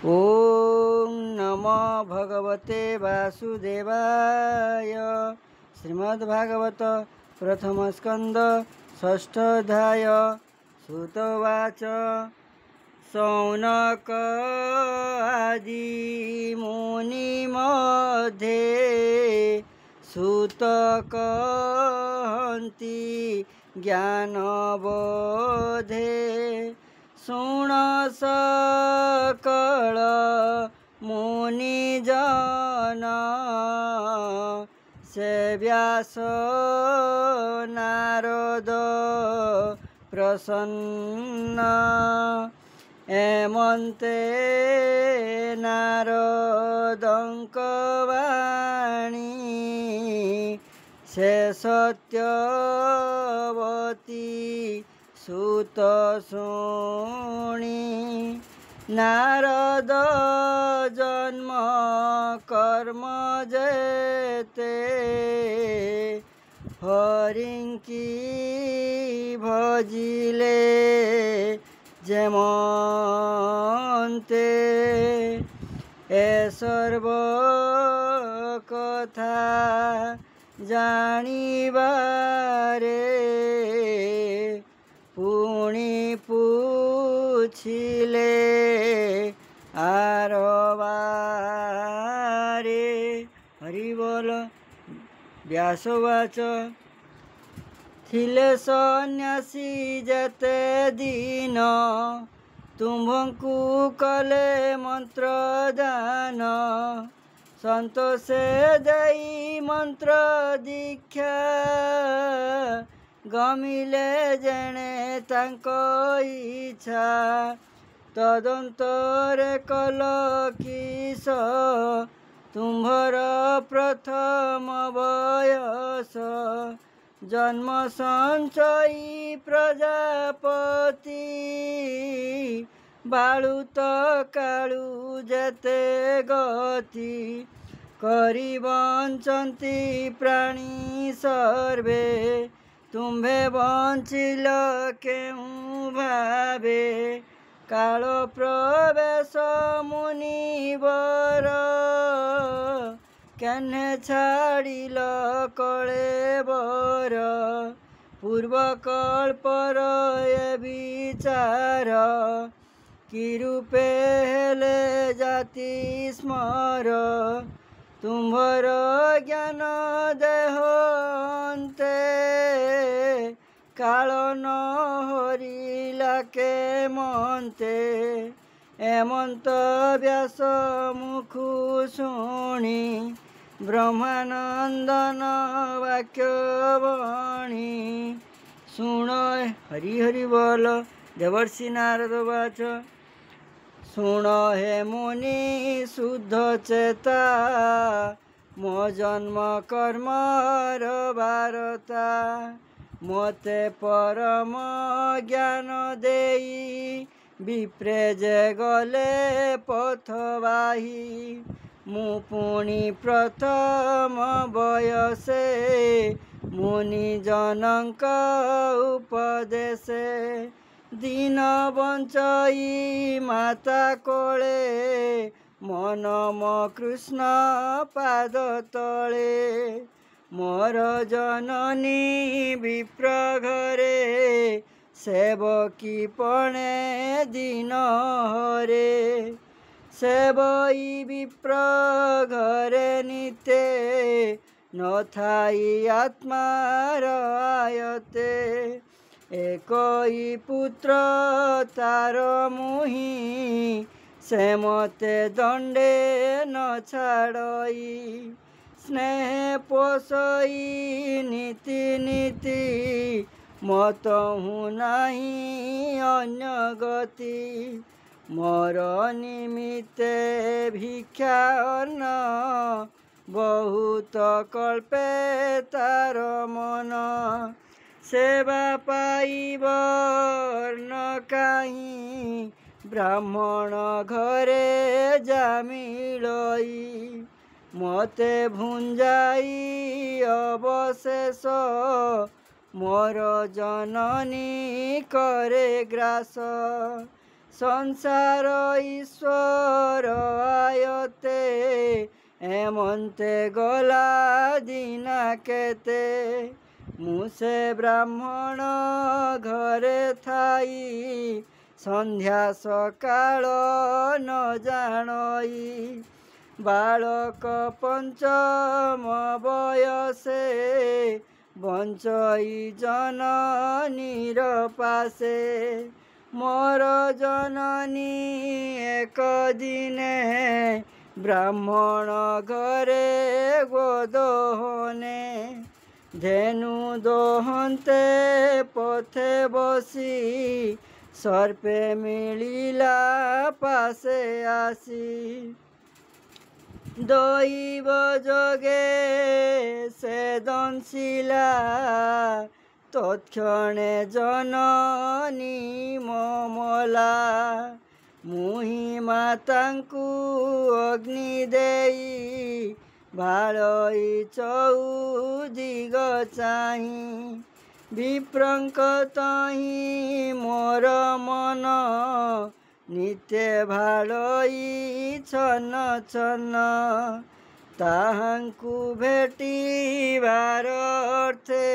ओम नमो भगवते वासुदेवाय। श्रीमद्भागवत प्रथम स्कंद षष्ठ अध्याय। सुतवाच शौनक आदि मुनि मध्ये सुत कहन्ति ज्ञानबोधे शुण सकल मुनिजन से व्यास नारद प्रसन्न एमन्ते नारदंक वाणी से सत्यवती सुत शुणी नारद जन्म कर्म जेते हरिंकी भजिले जेमन्ते ए सर्व कथा जानिबारे पुणी पूछिले आरबारे। हरि बोल। व्यासवाच थिले सन्यासी जेते दिन तुम्भंकु कले मंत्र दान संतोषे देई मंत्र दीक्षा गमिले जेणे तांको इच्छा तदंतरे कल किस तुम्भर प्रथम बयस जन्म संचयी प्रजापति बाळुत काळू जेते गति करी बंचंती प्राणी सर्वे तुम्भे बंचिल केउ भावे काल प्रवेश मुनिवर केन्हे छाड़िल कलेबर पूर्व कल्पर ए विचार कि रूपे हेले जाति स्मर तुम्भर ज्ञान देह अन्ते काल न हरिला के मन्ते एमंत व्यास मुखु शुणी ब्रह्मानंदन वाक्यवाणी शुण हरि हरि बोल। देवर्षि नारद वाच शुण हे मुनि शुद्ध चेता मो जन्म कर्मर वारता मते परम ज्ञान देई विप्रे जे गले पथवाही मु पुणी प्रथम बयसे मुनि जनक उपदेशे दीन बंचई माता कोले मन मो कृष्ण पाद तले मोर जननी विप्र घरे सेवकी पणे दीन हरे सेवई विप्र घरे निते न थाई आत्मार आयते एकई पुत्र तार मुही से मते दंडे न छाड़ई स्नेह पोषई नीति नीति मत हूँ नहीं अन्य गति मोर निमित्ते भिक्षा अन्न बहुत कल्पे तार मन सेवा पाइबर न काहीं ब्राह्मण घरे जामिलई मते भुंजाई अवशेष मोर जननी करे ग्रास ସଂସାର ଈଶ୍ୱର ଆୟତେ ଏମନ୍ତେ ଗଲା ଦିନା କେତେ। ମୁଁ ସେ ବ୍ରାହ୍ମଣ ଘରେ ଥାଇ ସନ୍ଧ୍ୟା ସକାଳ ନ ଜାଣଇ। ବାଳକ ପଞ୍ଚମ ବୟସେ ବଞ୍ଚଇ ଜନନୀର ପାଶେ। ମୋର ଜନନୀ ଏକ ଦିନେ ବ୍ରାହ୍ମଣ ଘରେ ଗୋଦୋହନେ। ଧେନୁ ଦୋହନ୍ତେ ପଥେ ବସି ସର୍ପେ ମିଳିଲା ପାଶେ ଆସି। ଦଇବ ଯୋଗେ ସେ ଦଂଶିଲା ତତ୍କ୍ଷଣେ ଜନନୀ ମମଲା। ମୁହିଁ ମାତାଙ୍କୁ ଅଗ୍ନି ଦେଇ ଭାଳଇ ଚଉଦିଗ ଚାହିଁ। ବିପ୍ରଙ୍କ ତହିଁ ମୋର ମନ ନିତ୍ୟ ଭାଳଇ ଛନ ଛନ। ତାହାଙ୍କୁ ଭେଟିବାର ଅର୍ଥେ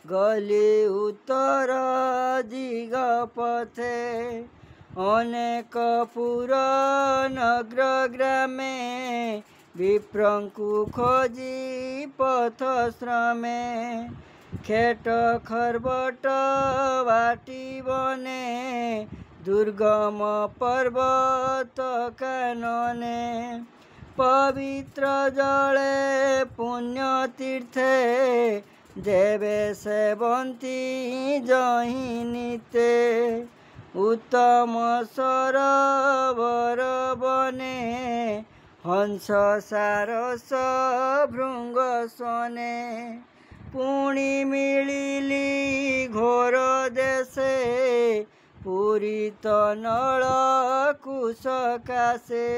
ଗଲି ଉତ୍ତର ଦିଗ ପଥେ। ଅନେକ ପୁର ନଗର ଗ୍ରାମେ ବିପ୍ରଙ୍କୁ ଖୋଜି ପଥ ଶ୍ରମେ। ଖେଟ ଖର୍ବଟ ବାଟି ବନେ ଦୁର୍ଗମ ପର୍ବତ କାନନେ। ପବିତ୍ର ଜଳେ ପୁଣ୍ୟ ତୀର୍ଥେ ଦେବେ ସେବନ୍ତି ଜହିଁ ନିତେ। ଉତ୍ତମ ସରୋବର ବନେ ହଂସ ସାରସ ଭୃଙ୍ଗ ସନେ। ପୁଣି ମିଳିଲି ଘୋର ଦେଶେ ପୂରିତ ନଳ କୁଶ କାଶେ।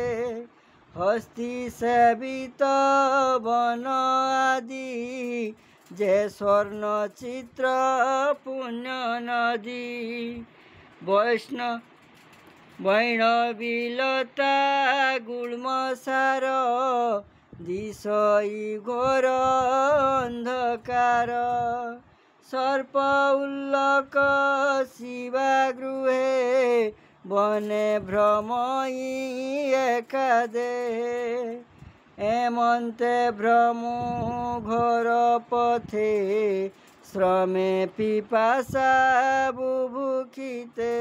ହସ୍ତି ସେବିତ ବନ ଆଦି ଯେ ସ୍ୱର୍ଣ୍ଣ ଚିତ୍ର ପୁଣ୍ୟ ନଦୀ। ବୈଣବିଲତା ଗୁଳ୍ମସାର ଦିଶଇ ଘୋର ଅନ୍ଧକାର। ସର୍ପ ଉଲ୍ଲକ ଶିବା ଗୃହେ ବନେ ଭ୍ରମଇ ଏକା ଦେହେ। ଏମନ୍ତେ ଭ୍ରମୁ ଘୋର ପଥେ ଶ୍ରମେ ପିପାସା ବୁଭୁକ୍ଷିତେ।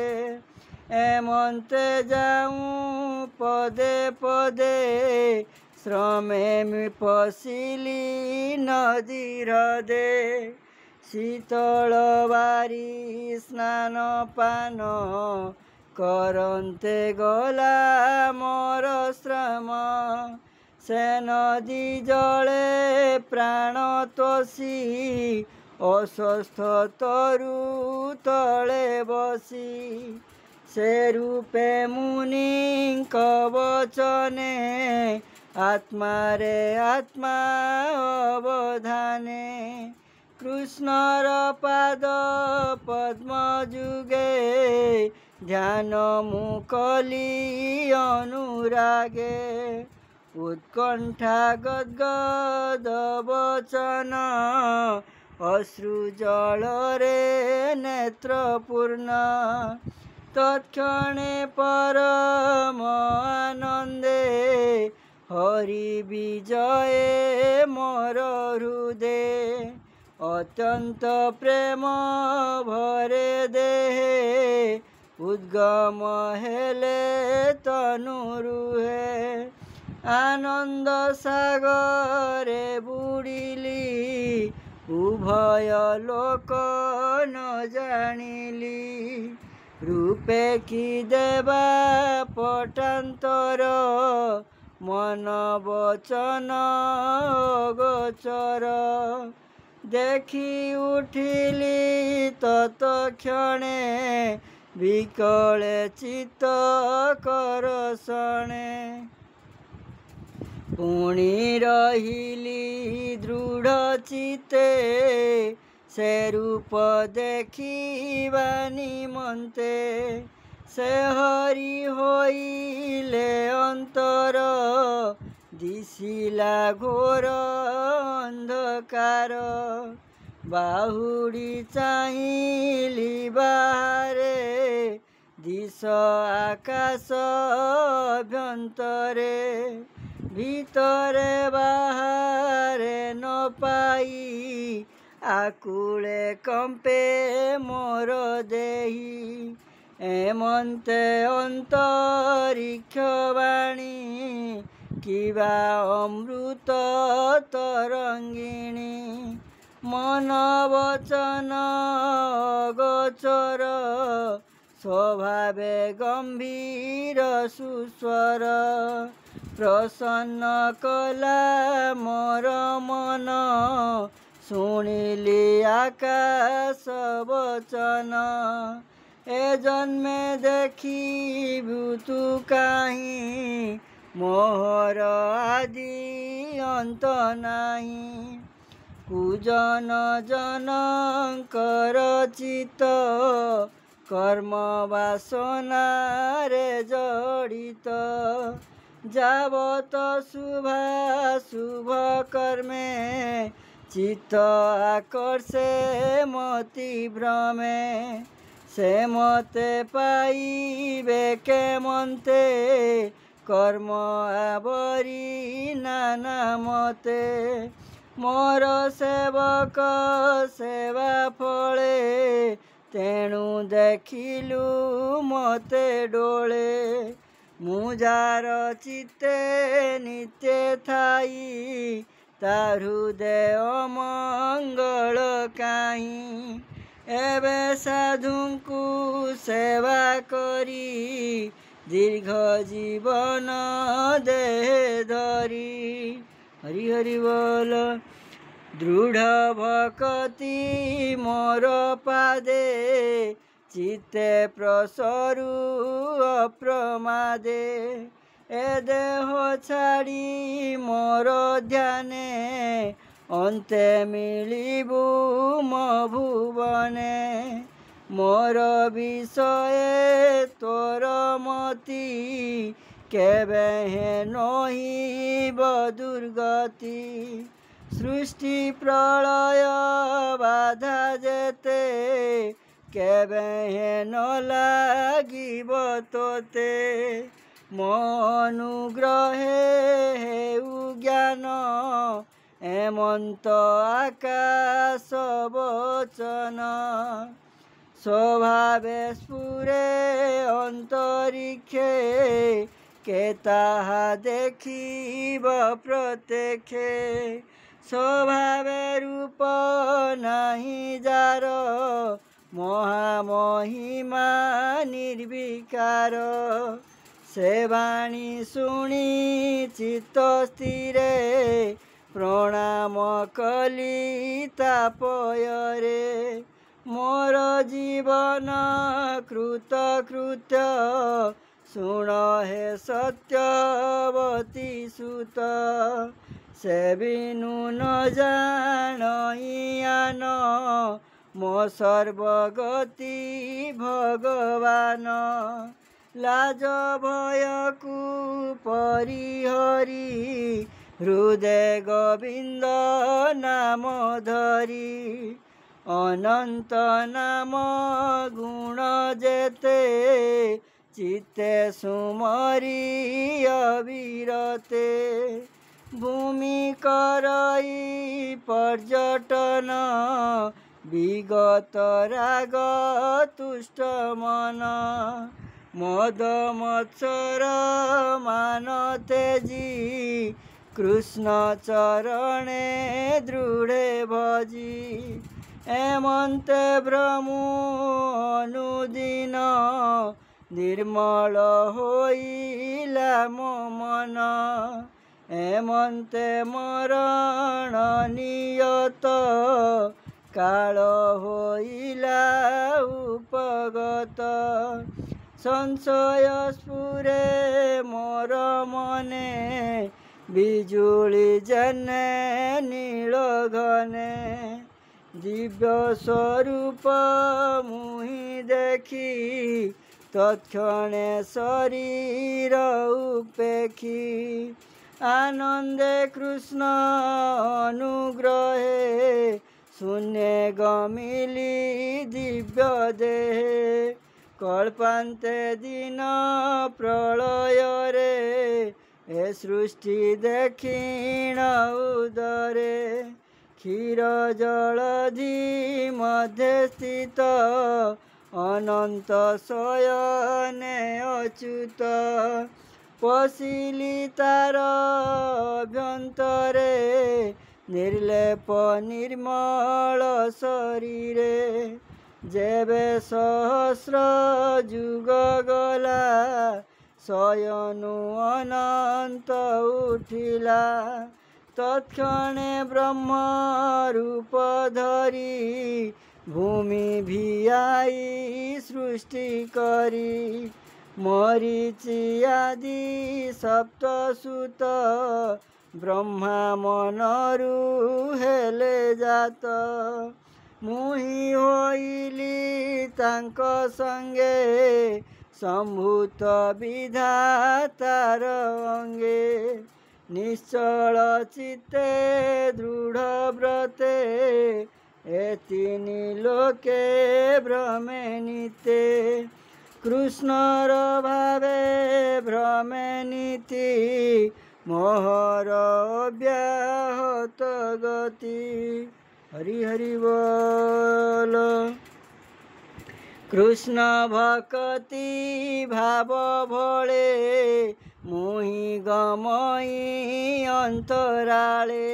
ଏମନ୍ତେ ଯାଉଁ ପଦେ ପଦେ ଶ୍ରମେ ପଶିଲି ନଦୀ ହ୍ରଦେ। ଶୀତଳ ବାରି ସ୍ନାନ ପାନ କରନ୍ତେ ଗଲା ମୋର ଶ୍ରମ। ସେ ନଦୀ ଜଳେ ପ୍ରାଣ ତୋଷି ଅସ୍ୱସ୍ଥ ତରୁ ତଳେ ବସି। ସେ ରୂପେ ମୁନିଙ୍କ ବଚନେ ଆତ୍ମାରେ ଆତ୍ମା ଅବଧାନେ। କୃଷ୍ଣର ପାଦ ପଦ୍ମ ଯୁଗେ ଧ୍ୟାନ ମୁଁ କଲି ଅନୁରାଗେ। ଉତ୍କଣ୍ଠା ଗଦ୍ଗଦ ବଚନ ଅଶ୍ରୁ ଜଳରେ ନେତ୍ର ପୂର୍ଣ୍ଣ। ତତ୍କ୍ଷଣେ ପରମ ଆନନ୍ଦେ ହରି ବିଜଏ ମୋର ହୃଦେ। ଅତ୍ୟନ୍ତ ପ୍ରେମ ଭରେ ଦେହେ ଉଦ୍ଗମ ହେଲେ ତନୁ ରୁହେ। ଆନନ୍ଦ ସାଗରେ ବୁଡ଼ିଲି ଉଭୟ ଲୋକ ନ ଜାଣିଲି। ରୂପେ କି ଦେବା ପଟାନ୍ତର ମନ ବଚନ ଗୋଚର। ଦେଖି ଉଠିଲି ତତକ୍ଷଣେ ବିକଳେ ଚିତ୍ତ କରସଣେ। ପୁଣି ରହିଲି ଦୃଢ଼ ଚିତ୍ତେ ସେ ରୂପ ଦେଖିବା ନିମନ୍ତେ। से हरि होइले अंतर दिशिला घोर अंधकार बाहुड़ी चाहिली बाहरे दिश आकाश अभ्यंतरे ভিতরে বাহারে ন পাই আকুলে কম্পে মোর দেহি এমন্তে অন্তরিক্ষ বাণী কিবা অমৃত তরঙ্গিণী মন বচন গোচর স্বভাবে গম্ভীর সুস্বর प्रसन्न कला मोर मन शुणिली आकाश वचन ए जन्मे देखिबु तु काहीं मोहर आदि अंत नाही कुजन जनकर चित कर्म वासना रे जड़ित যাবত শুভ কর্মে চিত্ত আকর্ষে মতি ভ্রমে সে মতে পাইবে কেমন্তে কর্ম আবরি নানা মতে মোর সেবক সেবা ফলে তেণু দেখিলু মতে ডোলে মুজার চিত্তে নিত্য থাই তা হৃদয় মঙ্গল কাହିଁ এবে সাধুଙ୍କୁ সেবা করি দীর্ঘ জীবন দেহে ধরি হরি হরি বল দৃঢ় ভকতি মোর পাদে চিত্তে প্রসরু অপ্রমাদে এ দেহ ছাড়ি মোর ধ্যানে অন্তে মিলিবু ভুবনে মোর বিষয়ে তোর মতি কেবে নহিব দুর্গতি সৃষ্টি প্রলয় বাধা যেতে কেবে ন লাগিব তোতে মনুগ্রহে হেউ জ্ঞান এমন্ত আকাশ বচন স্বভাবে স্ফুরে অন্তরিক্ষে কে তাহা দেখিব প্রত্যক্ষে স্বভাবে রূপ নাহি যার মহামহিমা নির্বিকার সে বাণী শুনি চিত্ত স্থিরে প্রণাম কলি তাপୟରେ মোর জীবন কৃতকৃত্য শুণ হে সত্যবতী সুত সে বিনু ন জানইয়ান মো সর্বগতি ভগবান লাজ ভয়কু পরিহরি হৃদয় গোবিন্দ নাম ধরি অনন্ত নাম গুণ যেতে চিত্তে সুমরি অবিরতে ভূমি করই পর্যটন বিগত রাগ তুষ্ট মন মদ মৎসর মান তেজি কৃষ্ণ চরণে দৃঢ়ে ভজি এমন্তে ভ্রমু অনুদিন নির্মল হইলা মো মন এমন্তে মরণ নিয়ত কাল হইলা উপগত সংশয় স্ফুরে মোর মনে বিজুলি জনে নীল ঘনে দিব্য স্বরূপ মুহি দেখি তৎক্ষণে শরীর উপেক্ষী আনন্দে কৃষ্ণ অনুগ্রহে শূন্যে গমিলি দিব্য দেহে কল্পান্তে দিন প্রলୟରେ এ সৃষ্টি দক্ষিণ উদরে ক্ষীর জলধি মধ্যে স্থিত অনন্ত শয়নে অচ্যুত পশিলি তার অভ্যন্তরে निर्लेप निर्मल शरीरे जेबे सहस्र जुग गला शयनु अनंत उठिला तत्क्षणे ब्रह्म रूप धरी भूमि भियाई सृष्टि करी मरीचि आदि सप्तसुत ब्रह्मा मनरु हेले जात मुहि होइली तांक संगे संभूत विधातार अंगे निश्चल चित्ते दृढ़ व्रते ए तीनि लोके भ्रमे निते कृष्णर भावे भ्रमे नीति मोहर व्याहत गति हरि हरि बोल कृष्ण भक्ति भाव भले मुहि गमई अंतराले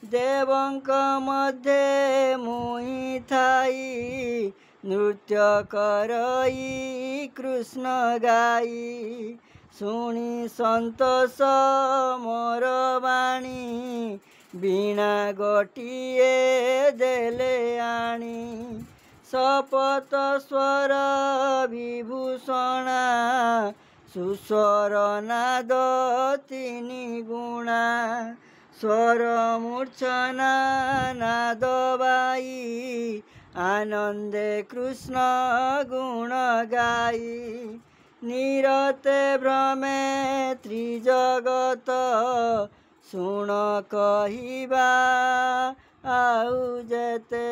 देवंक मध्य मुहि थाई नृत्य करई कृष्ण गाई शुणी संतोष मोर बाणी बीणा गोटिए देले आणी शपथ स्वर विभूषणा सुस्वर नाद तीनि गुणा स्वर मूर्छना नाद बाई आनंदे कृष्ण गुण गाई निरते भ्रमे त्रिजगत शुण कहिबा आउ जेते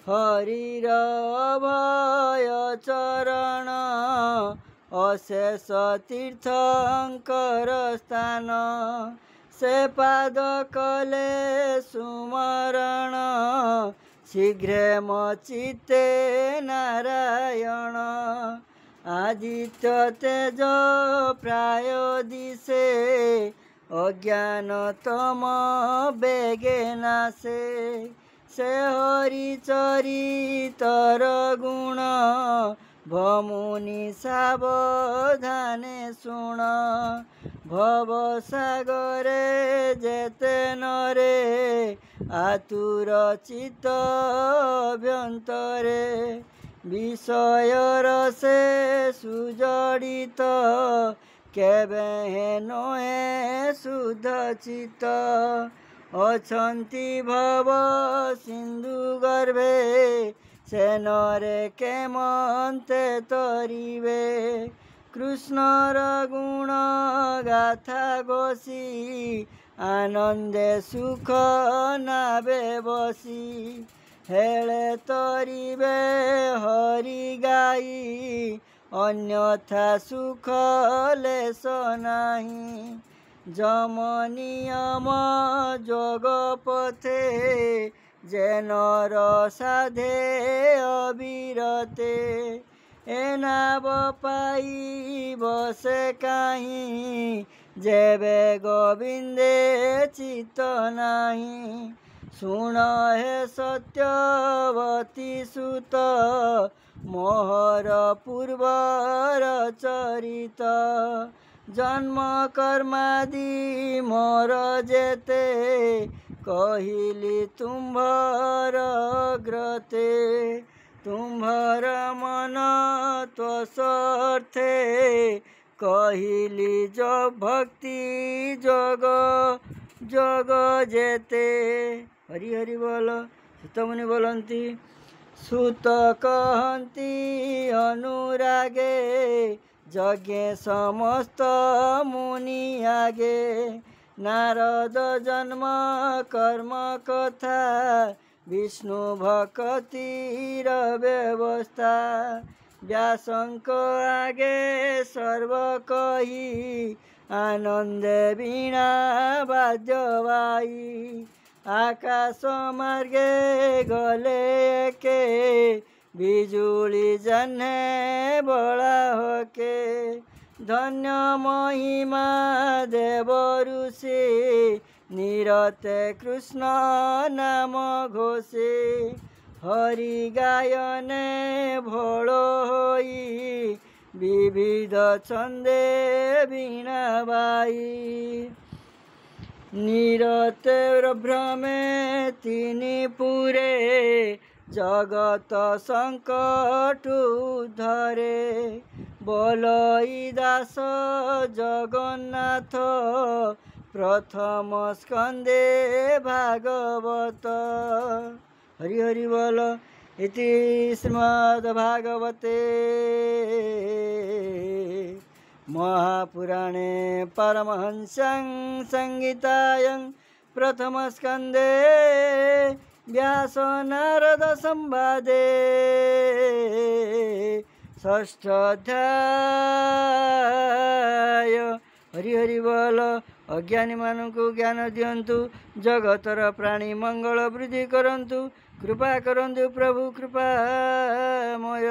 हरिर अभय चरण अशेष तीर्थंकर स्थान से पाद कले सुमरण शीघ्र मचिते नारायण आदित्य तेज प्राय दिशे अज्ञानतम बेगे नासे से हरि चरितर गुण भमुनि सावधाने शुण भव सागरे जेते नरे आतुर चित्त अभ्यंतरे विषय रसे सुजड़ित केबे नोए शुद्ध चित्त अछंती भव सिंधु गर्भे से नरे केमंते तरिवे कृष्णर गुण गाथा घोषी आनंदे सुख नावे बसी हेले तरिवे हरि गाई अन्यथा सुख लेस नाही जम नियम जोग पथे जेनर साधे अविरते एनाब पाई बसे काहीं जेबे गोविंदे चित्त नाही शुण हे सत्यवती सुत मोहर पूर्वर चरित जन्म कर्मादि मोर जेते कहिली तुम्भर ग्रते तुम्भर मन त्वसर्थे कहिली जो भक्ति जोग जोग जेते हरि हरि बोल सुतमुनि बोलती सुत कहन्ति अनुरागे यज्ञे समस्त मुनि आगे नारद जन्म कर्म कथा विष्णु भक्तिर व्यवस्था व्यासंक आगे सर्व कही आनंद वीणा वाद्यवाई आकाश मार्गे गले के बिजुली जन्हे बड़ा होके धन्य महिमा देव ऋषि निरते कृष्ण नाम घोषे हरि गायने भोलो होई विविध छंदे वीणा बाई निरते भ्रमे तिनि पुरे जगत संकट धरे बोलई दास जगन्नाथ प्रथम स्कंदे भागवत हरि हरि बोल इति श्रीमद्भागवते महापुराणे परमहंस्यां संहितायां प्रथमस्कन्धे व्यास नारद संवादे षष्ठाध्याय हरि हरि बोल अज्ञानी मानकु ज्ञान दियंतु जगतर प्राणी मंगल वृद्धि करंतु कृपा करंतु प्रभु कृपामय।